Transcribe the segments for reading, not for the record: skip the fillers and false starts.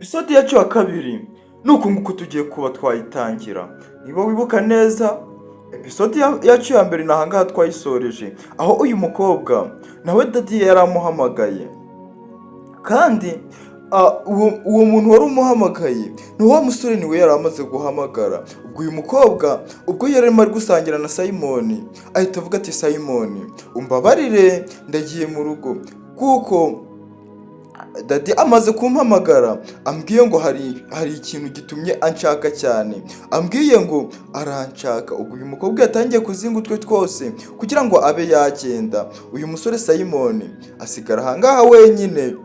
episode yacu ya kabiri nuko nguko tugiye kuba twayitangira. Niba wibuka neza episode yacu ya mbere nahangaha twayisoreje aho uyu mukobwa nawe dadi yaramuhamagaye, kandi uwo muntu wari umuhamagaye ni wa musore niwe yari amaze guhamagara. Ubwo uyu mukobwa ubwo yari arimo gusangira na Simoni ahita avuga ati Simoni umbabarire ndagiye mu rugo kuko dadi amaze kumpamagara ambwiye ngo hari ikintu gitumye anshaka cyane, ambwiye ngo aranshaka. Ubwo uyu mukobwa yatangiye kuzinga utwe twose kugira ngo abe yagenda. Uyu musore Simoni asigara ahangaha wenyine.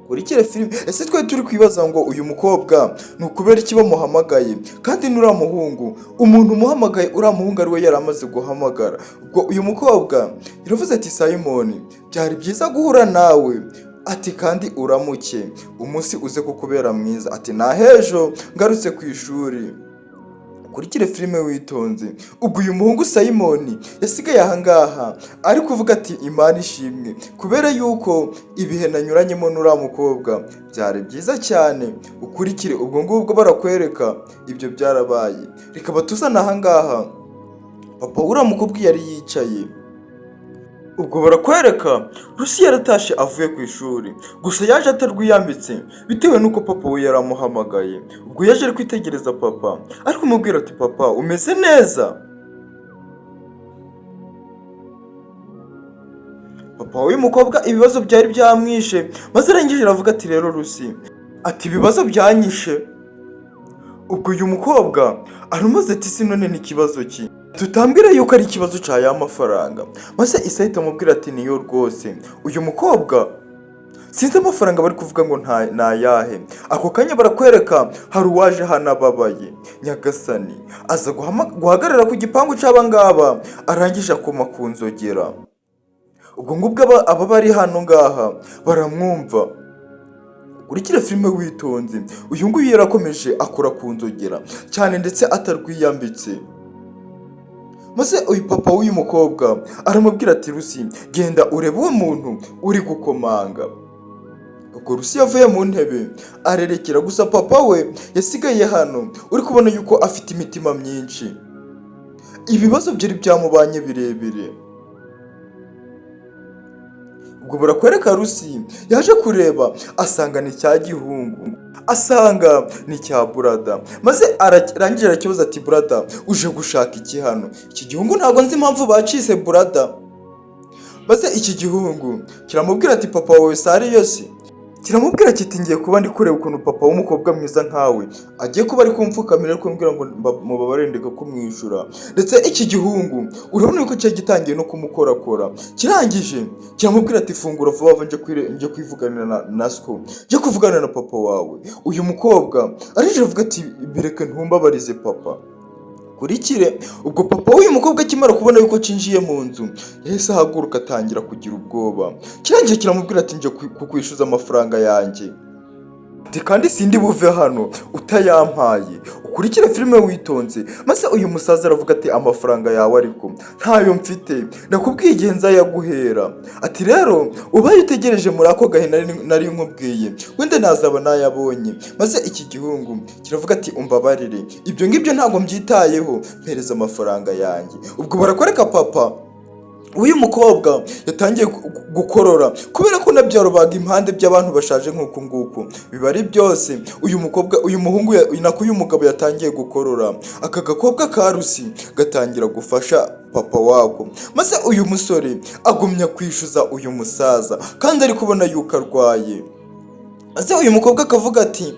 Kurikire filime ese twe turi kwibaza ngo uyu mukobwa ni ukubera iki bamuhamagaye, kandi nuriya muhungu umuntu umuhamagaye uriya muhungu ariwe yari amaze guhamagara. Ubwo uyu mukobwa yaravuze ati Simoni byari byiza guhura nawe, ati kandi uramuke umunsi uze kukubera mwiza, ati nahejo ngarutse ku ishuri. Kurikire filime witonze. Ubwo uyu muhungu Simoni yasigaye ahangaha ari kuvuga ati Imana ishimwe kubera yuko ibihe nanyuranyemo n'uriya mukobwa byari byiza cyane. Ukurikire ubwo ngubwo barakwereka ibyo byarabaye. Reka batuzana ahangaha papa uriya mukobwa yari yicaye. Ubwo barakwereka Rusi yaratashe avuye ku ishuri, gusa yaje atarwiyambitse bitewe nuko papa we yaramuhamagaye. Ubwo yaje ari kwitegereza papa ari kumubwira ati papa umeze neza. Papa w'uyu mukobwa ibibazo byari byamwishe, maze arangije aravuga ati rero Rusi, ati ibibazo byanyishe. Ubwo uyu mukobwa aramuze ati si none ni ikibazo ki, tutambwira yuko ari ikibazo cya ya mafaranga. Maze isahita amubwira ati niyo rwose. Uyu mukobwa sinzi amafaranga bari kuvuga ngo ntayahe. Ako kanya barakwereka hari uwaje hano ababaye, Nyagasani aza guhagarara ku gipangu cy'abangaba arangije akoma ku nzogera. Ubwo ngubwo aba bari hano ngaha baramwumva. Urikire filime witonze. Uyu nguyu yarakomeje akora ku nzogera cyane ndetse atarwiyambitse. Maze uyu papa w'uyu mukobwa aramubwira ati Rusi genda urebe uwo muntu uri gukomanga. Ubwo Rusi yavuye mu ntebe arerekera, gusa papa we yasigaye hano uri kubona yuko afite imitima myinshi. Ibibazo byari byamubanye birebire. Ubwo barakwereka Rusi yaje kureba asanga ni cya gihungu, asanga ni cya burada. Maze arangije arakibaza ati burada uje gushaka iki hano? Iki gihungu ntabwo nzi impamvu bacise burada. Maze iki gihungu kiramubwira ati papa wawe sari yose, kiramubwira kiti ngiye kuba ndi kureba ukuntu papa w'umukobwa mwiza nkawe agiye kuba ari kumfukamira ariko mbwira ngo mubabare ndeka kumwishyura. Ndetse iki gihungu urabona yuko cyo gitangiye no kumukorakora. Kirangije kiramubwira ati fungura vuba vuba nje kwivuganira na sko, nje kuvugana na papa wawe. Uyu mukobwa arije avuga ati bireke ntumbabarize papa. Kurikire ubwo papa w'uyu mukobwa akimara kubona yuko cinjiye mu nzu yahise ahaguruka atangira kugira ubwoba. Kirangije kiramubwira ati nje kukwishyuza amafaranga yanjye, ati kandi sindi buve hano utayampaye. Ukurikire filime witonze. Maze uyu musaza aravuga ati amafaranga yawe ariko ntayo mfite, nakubwiye igihe nzayaguhera. Ati rero ubaye utegereje muri ako gahe nari nkubwiye wenda nazaba nayabonye. Maze iki gihungu kiravuga ati umbabarire ibyo ngibyo ntabwo mbyitayeho, mpereza amafaranga yanjye. Ubwo barakwereka papa uyu mukobwa yatangiye gukorora kubera ko nabyarobaga impande by'abantu bashaje nk'uku nguku. Biba ari byose uyu muhungu nako uyu mugabo yatangiye gukorora. Aka gakobwa ka Rusi gatangira gufasha papa wako. Maze uyu musore agumya kwishyuza uyu musaza kandi ari kubona yuko arwaye. Maze uyu mukobwa akavuga ati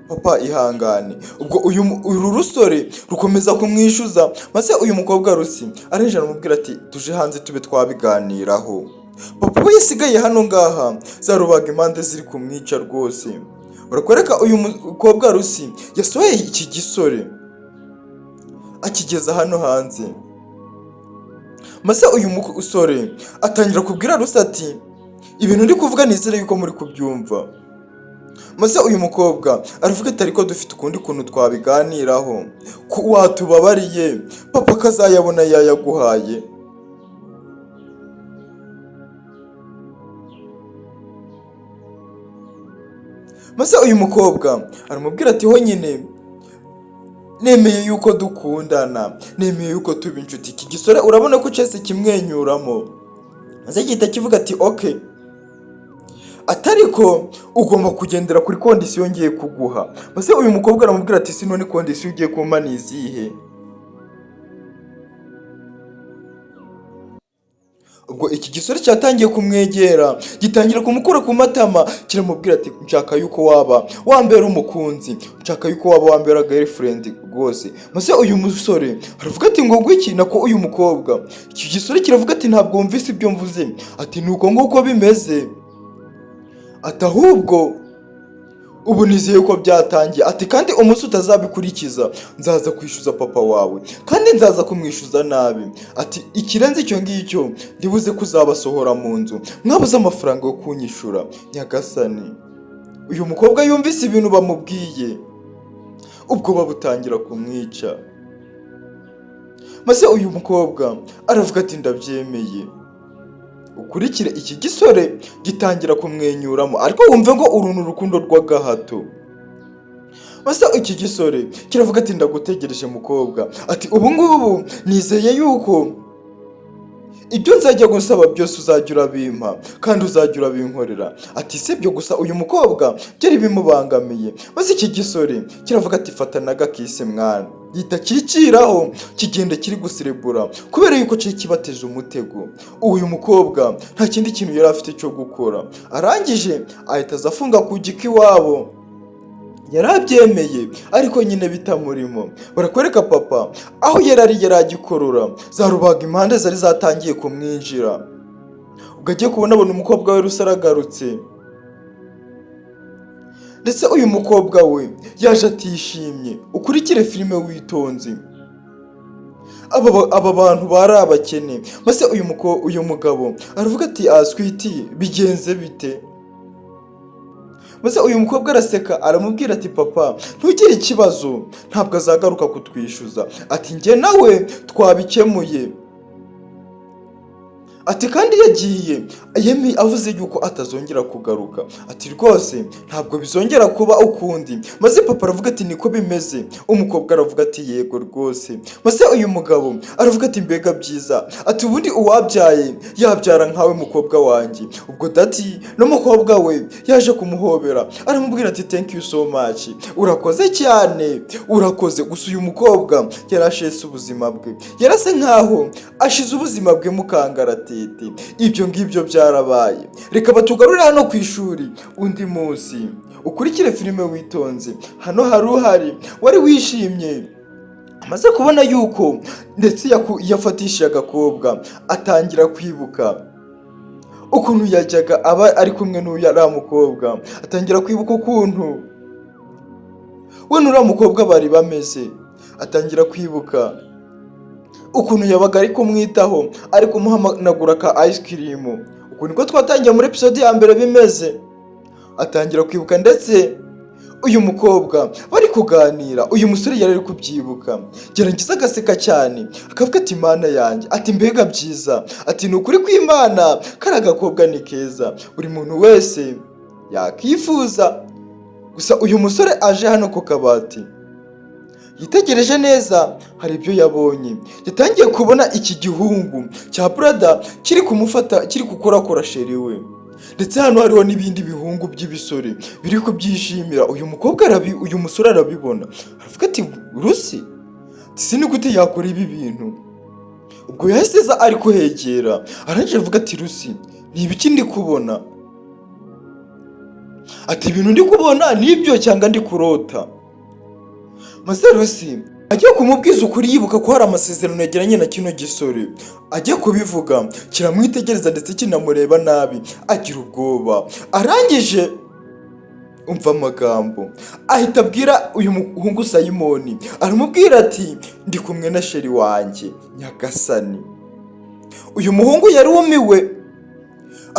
papa ihangane. Ubwo uru rusore rukomeza kumwishyuza. Maze uyu mukobwa Rusi arinjira aramubwira ati tuje hanze tube twabiganiraho. Papa we yasigaye hano ngaha zarubaga impande ziri kumwica rwose. Barakwereka uyu mukobwa Rusi yasohoye iki gisore akigeza hano hanze. Maze uyu musore atangira kubwira Rusi ati ibintu ndi kuvuga nizere yuko muri kubyumva. Maze uyu mukobwa aravuga ati ariko dufite ukundi kuntu twabiganiraho, ko watubabariye papa kazayabona yayaguhaye. maze uyu mukobwa aramubwira ati ho nyine nemeye yuko dukundana, nemeye yuko tuba inshuti. Iki gisore urabona ko cyese kimwenyuramo, maze gihita kivuga ati okay, atariko ugomba kugendera kuri kondisiyo ngiye kuguha. Maze uyu mukobwa aramubwira ati sinone kondisiyo ugiye kumpa ni izihe? Ubwo iki gisore cyatangiye kumwegera, gitangira kumukura ku matama, kiramubwira ati nshaka yuko waba wambera umukunzi, nshaka yuko waba wambera girlfriend rwose. Maze uyu musore aravuga ati ngo gwiki nako uyu mukobwa. Iki gisore kiravuga ati ntabwo wumvise ibyo mvuze, ati nuko nguko bimeze, ati ahubwo ubu nizeye ko byatangiye, ati kandi umunsi utazabikurikiza nzaza kwishyuza papa wawe, kandi nzaza kumwishyuza nabi, ati ikirenze icyo ngicyo ndibuze kuzabasohora mu nzu mwabuze amafaranga yo kunyishura. Nyagasani, uyu mukobwa yumvise ibintu bamubwiye, ubwo butangira kumwica. Maze uyu mukobwa aravuga ati ndabyemeye. Ukurikire iki gisore gitangira kumwenyuramo, ariko wumve ngo uru ni urukundo rw'agahato. Maze iki gisore kiravuga ati ndagutegereje mukobwa, ati ubu ngubu nizeye yuko ibyo nzajya gusaba byose uzajya urabimpa kandi uzajya urabinkorera. Ati sibyo gusa uyu mukobwa byari bimubangamiye. Maze iki gisore kiravuga ati fata n'agakise mwana, gihita kiciraho kigenda kiri gusirebura kubera yuko cyo kibateje umutego. Uyu mukobwa nta kindi kintu yari afite cyo gukora, arangije ahita azafunga ku giki iwabo. Yarabyemeye ariko nyine bitamurimo. Barakwereka papa aho yaragikorora, za rubaga impande zari zatangiye kumwinjira. Ubwo agiye kubona abona umukobwa we rusaragarutse, ndetse uyu mukobwa we yaje atishimye. Ukurikire filime witonze, aba bantu bari abakene. Maze uyu mugabo aravuga ati aswiti bigenze bite? Maze uyu mukobwa araseka aramubwira ati papa ntugire ikibazo, ntabwo azagaruka kutwishyuza, ati njye nawe twabikemuye, ati kandi yagiye yemi avuze yuko atazongera kugaruka, ati rwose ntabwo bizongera kuba ukundi. Maze papa aravuga ati niko bimeze. Umukobwa aravuga ati yego rwose. Maze uyu mugabo aravuga ati mbega byiza, ati ubundi uwabyaye yabyara nkawe mukobwa wanjye. Ubwo dati n'umukobwa we yaje kumuhobera aramubwira ati thank you so much, urakoze cyane, urakoze. Gusa uyu mukobwa yarashese ubuzima bwe, yarase nkaho ashize ubuzima bwe mukangarate. Ibyo ngibyo byarabaye. Reka batugarure hano ku ishuri undi munsi. Ukurikire filime witonze. Hano hari uhari wari wishimye, amaze kubona yuko ndetse yafatishije agakobwa, atangira kwibuka ukuntu yajyaga aba ari kumwe n'uyu mukobwa, atangira kwibuka ukuntu we n'uriya mukobwa bari bameze, atangira kwibuka ukuntu yabaga ari kumwitaho, ari kumuhanagura ka ice cream. Ukuntu niko twatangiye muri episode ya mbere bimeze. Atangira kwibuka, ndetse uyu mukobwa bari kuganira, uyu musore yari ari kubyibuka, yarangiza agaseka cyane akavuga ati mana yanjye, ati mbega byiza, ati ni ukuri kw'Imana kari agakobwa ni keza, buri muntu wese yakifuza. Gusa uyu musore aje hano ku kabati, yitegereje neza, hari ibyo yabonye. Yatangiye kubona iki gihungu cya brother kiri kumufata, kiri gukorakora sheri we, ndetse hano hariho n'ibindi bihungu by'ibisore biri kubyishimira. Uyu musore arabibona, aravuga ati rusi si ni gute yakora ibi bintu. Ubwo yahise ari kuhegera, arangije avuga ati rusi ni ibiki ndi kubona? Ati ibintu ndi kubona nibyo cyangwa ndi kurota? Maze rusi agiye kumubwiza ukuri, yibuka ko hari amasezerano yagiranye na kino gisore. Agiye kubivuga kiramwitegereza ndetse kinamureba nabi, agira ubwoba. Arangije umva amagambo, ahita abwira uyu muhungu Simoni, aramubwira ati ndi kumwe na sheri wanjye Nyagasani. Uyu muhungu yarumiwe,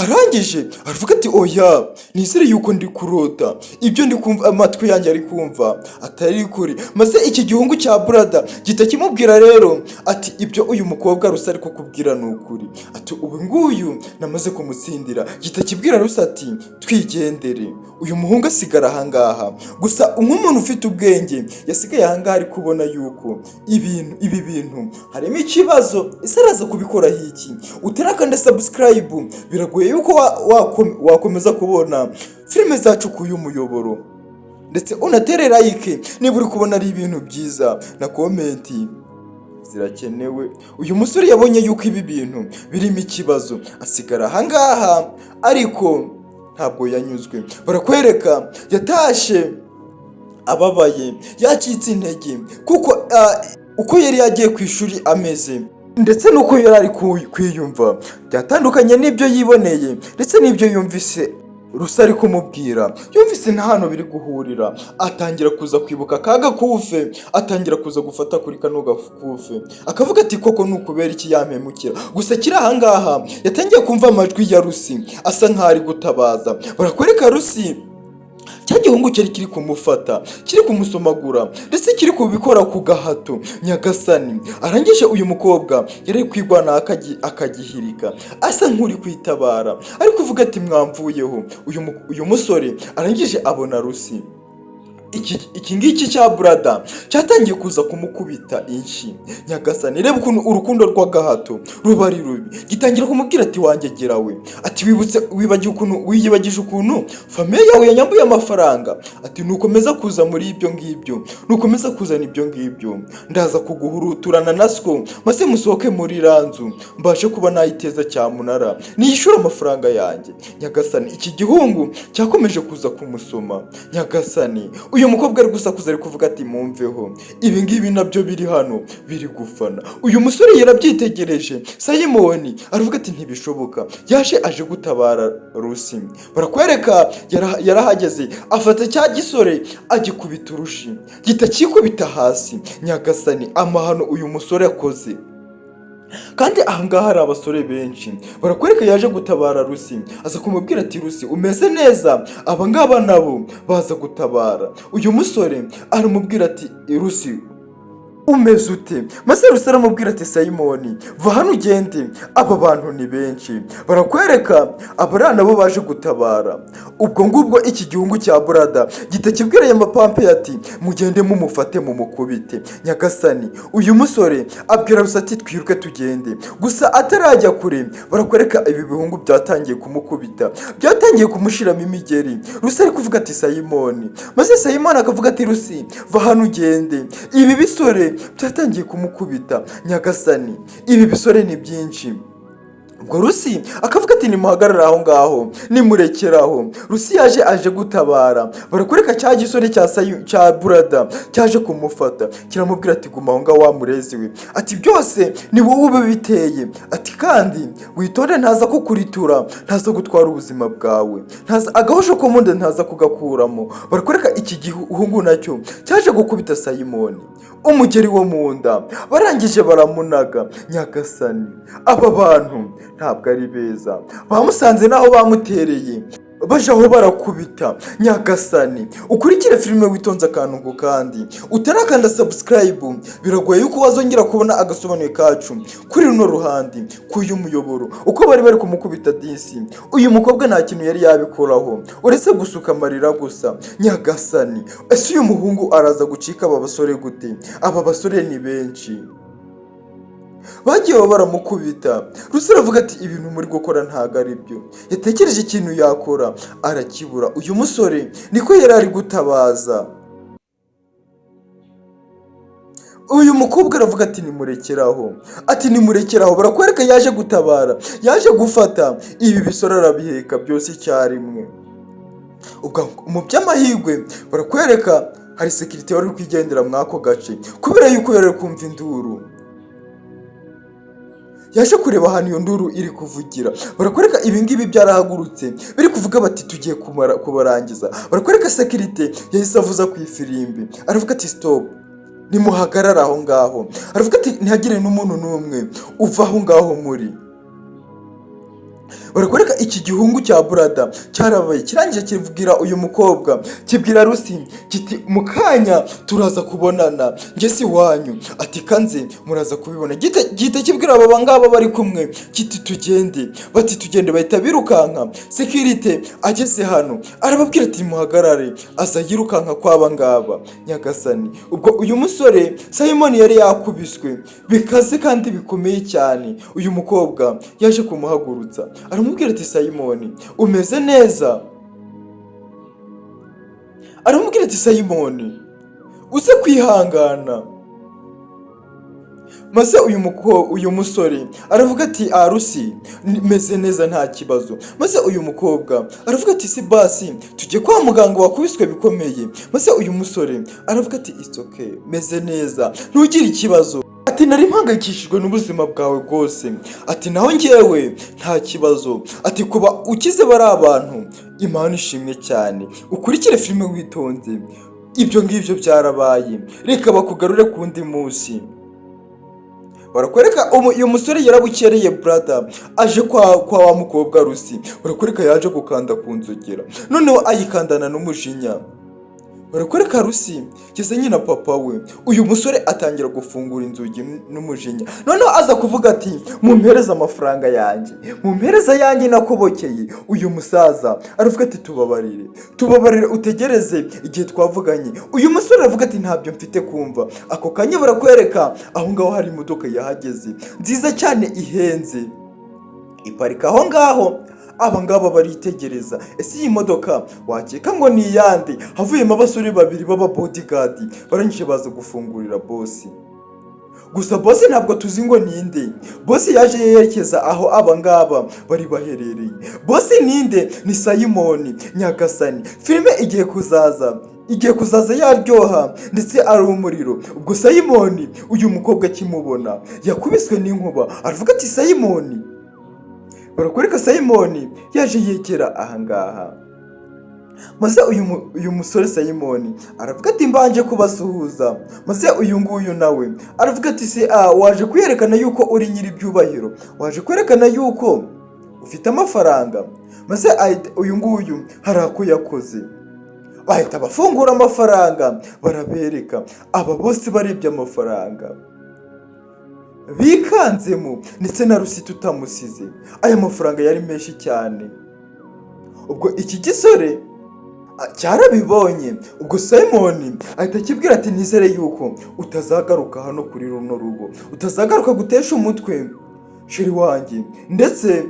arangije aravuga ati oya nizere yuko ndi kurota, ibyo ndi kumva amatwi yanjye ari kumva atari kuri. Maze iki gihungu cya brada gihita kimubwira rero ati ibyo uyu mukobwa Rusi ari kukubwira ni ukuri, ati ubu nguyu namaze kumutsindira. Gihita kibwira Rusi ati twigendere, uyu muhungu asigara ahangaha. Gusa nk'umuntu ufite ubwenge yasigaye ahangaha ari kubona yuko ibi bintu harimo ikibazo. Ese araza kubikoraho iki? Uterakanda subscribe, biragoye yuko wakomeza kubona filime zacu ku y'umuyoboro, ndetse unatere like niba uri kubona ari ibintu byiza, na komenti zirakenewe. uyu musore yabonye yuko ibi bintu birimo ikibazo asigara ahangaha, ariko ntabwo yanyuzwe. Barakwereka yatashe ababaye, yacitse intege, kuko uko yari yagiye ku ishuri ameze ndetse nuko yari ari kwiyumva byatandukanye n'ibyo yiboneye ndetse n'ibyo yumvise Rusi ari kumubwira. Yumvise nta hantu biri guhurira, atangira kuza kwibuka akaga kufe, atangira kuza gufata kuri kano gakufe, akavuga ati koko nukubera iki yampemukira. Gusa kiri ahangaha yatangiye kumva amajwi ya Rusi asa nkaho ari gutabaza. Barakwereka Rusi cya gihungu cyari kiri kumufata, kiri kumusomagura ndetse kiri kubikora ku gahato. Nyagasani, arangije uyu mukobwa yari kwigwana akagihirika asa nk'uri kwitabara, ari kuvuga ati mwamvuyeho. uyu musore arangije abona Rusi. Iki ngiki cya brada cyatangiye kuza kumukubita inshi. Nyagasani, reba ukuntu urukundo rw'agahato ruba ari rubi. Gitangira kumubwira ati wangegera we, ati wiyibagije ukuntu famiye yawe yanyambuye amafaranga, ati nukomeza kuza muri ibyo ngibyo, nukomeza kuzana ibyo ngibyo, ndaza kuguhuruturana naswo maze musohoke muri ranzu mbashe kuba nayiteza cyamunara niyishura amafaranga yanjye. Nyagasani, iki gihungu cyakomeje kuza kumusoma. Nyagasani, uyu mukobwa ari gusakuza ari kuvuga ati mumveho, ibi ngibi nabyo biri hano biri gufana. uyu musore yarabyitegereje. Simoni aravuga ati ntibishoboka, yaje aje gutabara Rusi. Barakwereka yarahageze, afata cya gisore agikubita urushi, gihita kikubita hasi. Nyagasani, amahano uyu musore akoze. Kandi ahangaha hari abasore benshi. Barakwereka yaje gutabara Rusi, aza kumubwira ati Rusi umeze neza, aba ngaba nabo baza gutabara. uyu musore aramubwira ati Rusi umeze ute? Maze Rusi aramubwira ati Simoni va hano ugende, aba bantu ni benshi. Barakwereka aba nabo baje gutabara. ubwo ngubwo iki gihungu cya brada gihita kibwira aya mapampe ati mugende mumufate mumukubite. Nyagasani, uyu musore abwira Rusi ati twiruke tugende. Gusa atarajya kure, barakwereka ibi bihungu byatangiye kumukubita, byatangiye kumushiramo imigeri. Rusi ari kuvuga ati Simoni, maze Simoni akavuga ati Rusi va hano ugende. Ibi bisore byatangiye kumukubita. Nyagasani, ibi bisore ni byinshi. ubwo Rusi akavuga ati nimuhagarara aho ngaho nimurekeraho. Rusi yaje aje gutabara. Barakwereka cya gisore cya brada cyaje kumufata, kiramubwira ati guma aho ngaho wamurezi we, ati byose ni wowe ubiteye, ati kandi witonde ntaza kukuritura, ntaza gutwara ubuzima bwawe, ntaza agahosho ko munda ntaza kugakuramo. Barakwereka iki gihungu nacyo cyaje gukubita Simoni umugeri wo mu nda, barangije baramunaga. Nyagasani, aba bantu ntabwo ari beza, bamusanze naho bamutereye baje aho barakubita. Nyagasani, ukurikire filime witonze akantu kandi utarakanda subscribe, biragoye yuko wazongera kubona agasobanuye kacu kuri runo ruhande ku y'umuyoboro. uko bari kumukubita disi, uyu mukobwa nta kintu yari yabikoraho uretse gusuka amarira gusa. Nyagasani, ese uyu muhungu araza gucika aba basore gute? Aba basore ni benshi, bagiye baramukubita. Rusi aravuga ati ibintu muri gukora ntago ari byo. Yatekereje ikintu yakora arakibura. uyu musore niko yari ari gutabaza. uyu mukobwa aravuga ati nimurekeraho, ati nimurekeraho. Barakwereka yaje gutabara, yaje gufata ibi bisore arabiheka byose icyarimwe. ubwo mu by'amahirwe barakwereka hari sekirite wari kwigendera mwako gace, kubera yuko yari kumva induru. yaje kureba ahantu iyo nduru iri kuvugira. Barakwereka ibingibi byarahagurutse biri kuvuga bati tugiye kubarangiza. Barakwereka sekirite yahise avuza ku ifirimbi, aravuga ati stop, nimuhagarara aho ngaho. Aravuga ati ntihagire n'umuntu n'umwe uva aho ngaho muri. barakwereka iki gihungu cya burada cyarabaye kirangije kibwira uyu mukobwa, kibwira Rusi kiti mu kanya turaza kubonana njye si wanyu, ati kanze muraza kubibona. Gihita kibwira aba ngaba bari kumwe kiti tugende, bati tugende, bahita birukanka. Security ageze hano arababwira ati muhagarare, aza yirukanka kw'aba ngaba. Nyagasani, ubwo uyu musore Simon yari yakubiswe bikaze kandi bikomeye cyane. Uyu mukobwa yaje kumuhagurutsa aramubwira ati Simon umeze neza, aramubwira ati Simon uze kwihangana. Maze uyu musore aravuga ati Rusi meze neza nta kibazo. Maze uyu mukobwa aravuga ati si basi tujye kwa muganga wakubiswe bikomeye. Maze uyu musore aravuga ati it's okay, meze neza ntugire ikibazo. Ati nari mpangayikishijwe n'ubuzima bwawe bwose, ati naho njyewe nta kibazo, ati kuba ukize bari abantu Imana ishimwe cyane, ukurikire filime witonze, ibyo ngibyo byarabaye, reka bakugarure ku wundi munsi. Barakwereka uyu musore yarabukereye brother aje kwa wa mukobwa Rusi, barakwereka yaje gukanda ku nzogera, noneho ayikandana n'umujinya. Barakwereka Rusi kize nyina papa we, uyu musore atangira gufungura inzugi n'umujinya, noneho aza kuvuga ati mumpereza amafaranga yanjye, mumpereza yanjye nakobokeye. Uyu musaza aravuga ati tubabarire utegereze igihe twavuganye. Uyu musore aravuga ati ntabyo mfite kumva. Ako kanya barakwereka aho ngaho hari imodoka yahageze nziza cyane ihenze, iparika aho ngaho. Aba ngaba baritegereza, ese iyi modoka wakeka ngo ni iyande? Havuyemo abasore babiri baba bodyguard, barangije baza gufungurira bosi. Gusa bosi ntabwo tuzi ngo ninde. Bosi yaje yerekeza aho aba ngaba bari baherereye. Bosi ninde? Ni Simon. Nyagasani, filime igiye kuzaza yaryoha ndetse ari umuriro. Ubwo Simon uyu mukobwa akimubona yakubiswe n'inkuba, aravuga ati Simon. Barakwereka Simon yaje yegera ahangaha. Maze uyu musore Simon aravuga ati mbanje kubasuhuza. Maze uyu nguyu nawe aravuga ati se waje kwerekana yuko uri nyiri byubahiro, waje kwerekana yuko ufite amafaranga. Maze uyu nguyu hari ako yakoze, bahita bafungura amafaranga barabereka. Aba bose barebye amafaranga bikanzemo, ndetse na Rusi tutamusize. Aya mafaranga yari menshi cyane. Ubwo iki gisore cyarabibonye. Ubwo Simon ahita akibwira ati nizere yuko utazagaruka hano kuri runo rugo, utazagaruka gutesha umutwe sheri wanjye ndetse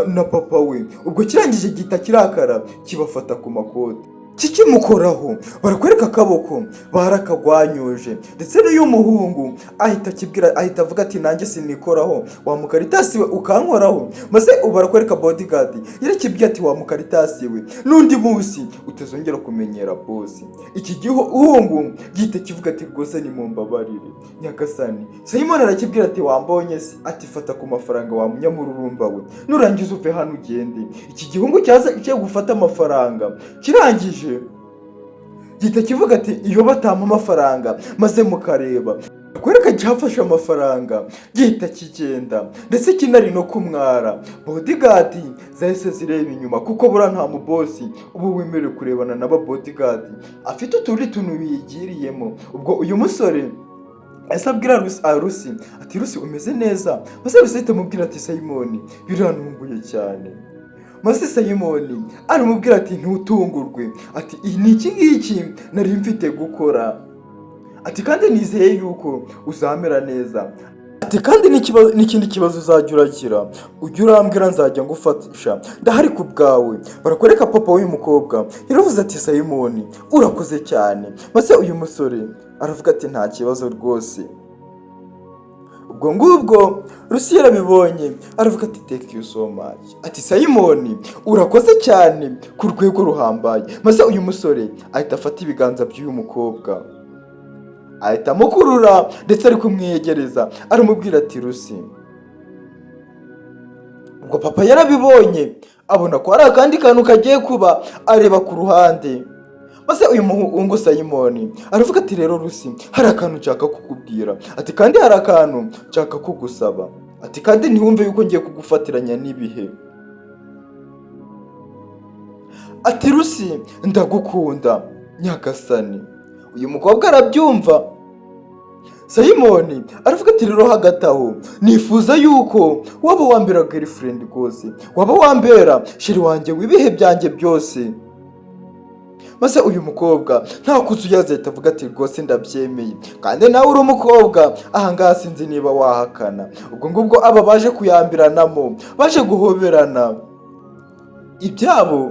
na papa we. Ubwo kirangije gihita kirakara kibafata ku makoti kikimukoraho. Barakwereka akaboko barakagwanyuje, ndetse n'uyu muhungu ahita avuga ati nanjye sinikoraho, wa mukaritasi we ukankoraho. Maze barakwereka bodyguard yarakibwiye ati wa mukaritasi we n'undi munsi utazongera kumenyera bosi. Iki gihungu gihita kivuga ati rwose ni mumbabarire Nyagasani. Simon arakibwira ati wambonye se? Ati fata ku mafaranga wa munyamururumba we, nurangiza uve hano ugende. Iki gihungu cyaje gufata amafaranga, kirangije gihita kivuga ati iyo batampa amafaranga maze mukareba. Kwereka cyafashe amafaranga gihita kigenda, ndetse kinari no kumwara. Bodyguard zahise zireba inyuma, kuko bura nta mubosi ubu wemerewe kurebana n'aba bodyguard, afite utundi tuntu biyigiriyemo. Ubwo uyu musore asabwira Rusi ati Rusi umeze neza. Maze Rusi ahita amubwira ati Simon birantunguye cyane. Maze Simon aramubwira ati ntutungurwe, ati ni iki ngiki nari mfite gukora, ati kandi nizeye yuko uzamera neza, ati kandi n'ikindi kibazo uzajya urakira ujya urambwira nzajya ngufasha, ndahari ku bwawe. Barakwereka papa w'uyu mukobwa yaravuze ati Simon urakoze cyane. Maze uyu musore aravuga ati nta kibazo rwose. Ubwo ngubwo Rusi yarabibonye aravuga ati thank you so much, ati Simon urakoze cyane ku rwego ruhambaye. Maze uyu musore ahita afata ibiganza by'uyu mukobwa ahita amukurura, ndetse ari kumwiyegereza aramubwira ati Rusi. Ubwo papa yarabibonye abona ko hari akandi kantu kagiye kuba, areba ku ruhande. Maze uyu muhungu Simon aravuga ati rero Rusi hari akantu nshaka kukubwira, ati kandi hari akantu nshaka kugusaba, ati kandi ntiwumve yuko ngiye kugufatiranya n'ibihe. ati Rusi ndagukunda nyagasani. Uyu mukobwa arabyumva. Simoni aravuga ati rero hagati aho nifuza yuko waba wambera girlfriend rwose, waba wambera sheri wanjye w'ibihe byanjye byose. Maze uyu mukobwa nta kuzuyaza ahita avuga ati rwose ndabyemeye, kandi nawe uri umukobwa ahangaha sinzi niba wahakana. Ubwo ngubwo aba baje kuyambiranamo, baje guhoberana, ibyabo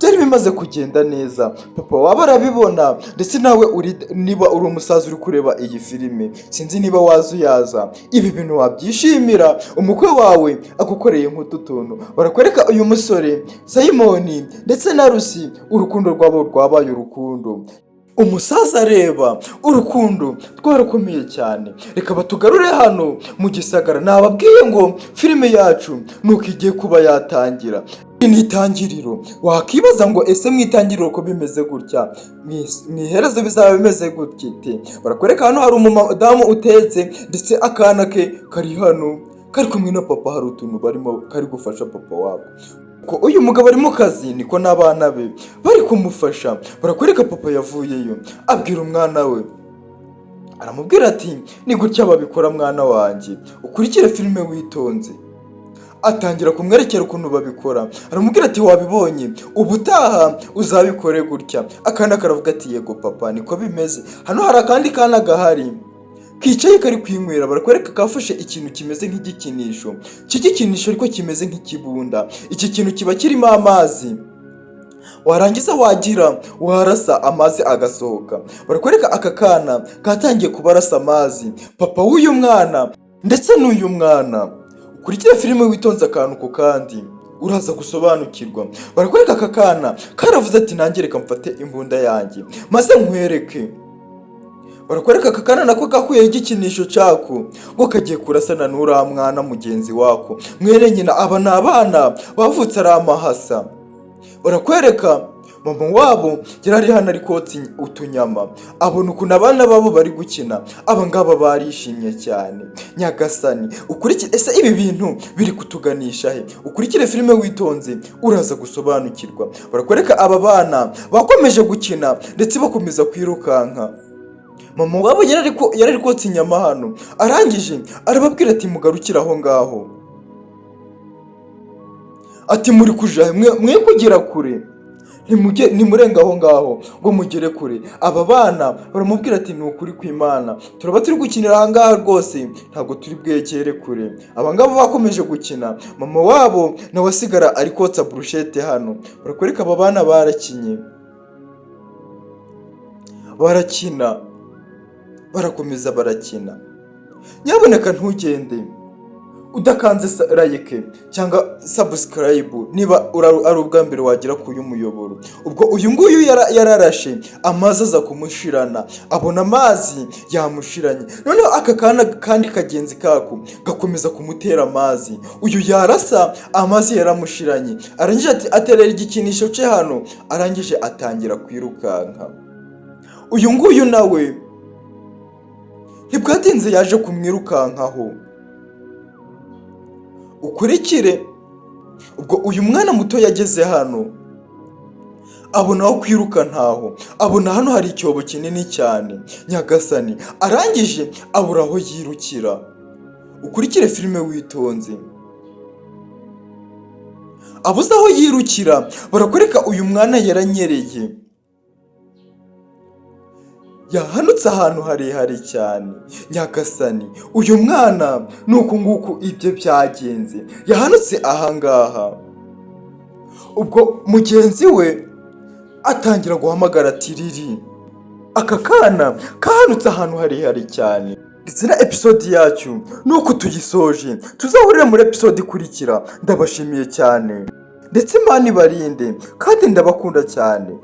byari bimaze kugenda neza. Papa waba arabibona, ndetse nawe niba uri umusaza uri kureba iyi filime sinzi niba wazuyaza ibi bintu wabyishimira. Umukwe wawe agukoreye nk'utu tuntu, barakwereka uyu musore Simoni ndetse na Rusi urukundo rwabo rwabaye urukundo. Umusaza areba urukundo rwarakomeye cyane. Reka batugarure hano mu gisagara. Nababwiye ngo filime yacu nuko igiye kuba yatangira. Ni itangiriro. Wakibaza ngo ese mu itangiriro ko bimeze gutya, mu iherezo bizaba bimeze gutya? Barakwereka hano hari umudamu utetse, ndetse akana ke kari hano kari kumwe na papa. Hari utuntu barimo kari gufasha papa wabo. Ko uyu mugabo ari mu kazi niko n'abana be bari kumufasha. Barakwereka papa yavuyeyo abwira umwana we, aramubwira ati ni gutya babikora mwana wanjye, ukurikire filime witonze. Atangira kumwerekera ukuntu babikora, aramubwira ati wabibonye, ubutaha uzabikore gutya. Akana karavuga ati yego papa niko bimeze. Hano hari akandi kana gahari kicaye kari kwinywera. Barakwereka kafashe ikintu kimeze nk'igikinisho, cy'igikinisho ariko kimeze nk'ikibunda. Iki kintu kiba kirimo amazi, warangiza wagira warasa amazi agasohoka. Barakwereka aka kana katangiye kubarasa amazi. Papa w'uyu mwana ndetse n'uyu mwana, ukurikira filime witonze akantu ku kandi uraza gusobanukirwa. Barakwereka aka kana karavuze ati nanjye reka mfate imbunda yanjye maze nkwereke. Barakwereka aka kana nako gakuye igikinisho cyako ngo kagiye kurasana n'uriya mwana mugenzi wako. Mwene nyina aba ni abana bavutse ari amahasa. Barakwereka mama wabo yari hano ari kotsa utunyama, abona ukuntu abana babo bari gukina. Aba ngaba barishimye cyane. Nyagasani ukurikire, ese ibi bintu biri kutuganisha he? Ukurikire filime witonze uraza gusobanukirwa. Barakwereka aba bana bakomeje gukina ndetse bakomeza kwirukanka. Mama wabo yari ari kotsa inyama hano, arangije arababwira ati mugarukire aho ngaho, ati muri kuja mwe kugera kure, nimurenga aho ngaho ngo mugere kure. Aba bana baramubwira ati ni ukuri kw'Imana turaba turi gukinira aha ngaha rwose, ntabwo turi bwegere kure. Aba ngabo bakomeje gukina, mama wabo nawe asigara ari kotsa brushete hano. Barakwereka aba bana barakinye, barakina, barakomeza barakina. Nyaboneka ntugende udakanze like cyangwa subscribe niba ari ubwa mbere wagera ku uyu muyoboro. Ubwo uyu nguyu yararashe amazi aza kumushirana, abona amazi yamushiranye. Noneho aka kana kandi kagenzi kako gakomeza kumutera amazi. Uyu yarasa amazi yaramushiranye, arangije aterera igikinisho cye hano, arangije atangira kwirukanka. Uyu nguyu nawe ntibwatinze yaje kumwirukankaho. Ukurikire, ubwo uyu mwana muto yageze hano, abona aho kwiruka ntaho, abona hano hari icyobo kinini cyane. Nyagasani arangije abura aho yirukira. Ukurikire filime witonze. Abuze aho yirukira, barakwereka uyu mwana yaranyereye, yahanutse ahantu harehare cyane. Nyagasani uyu mwana nuko nguko ibyo byagenze, yahanutse ahangaha. Ubwo mugenzi we atangira guhamagara ati riri, aka kana kahanutse ahantu harehare cyane. Ndetse na episode yacu nuko tuyisoje, tuzahurira muri episode ikurikira. Ndabashimiye cyane ndetse Imana ibarinde kandi ndabakunda cyane.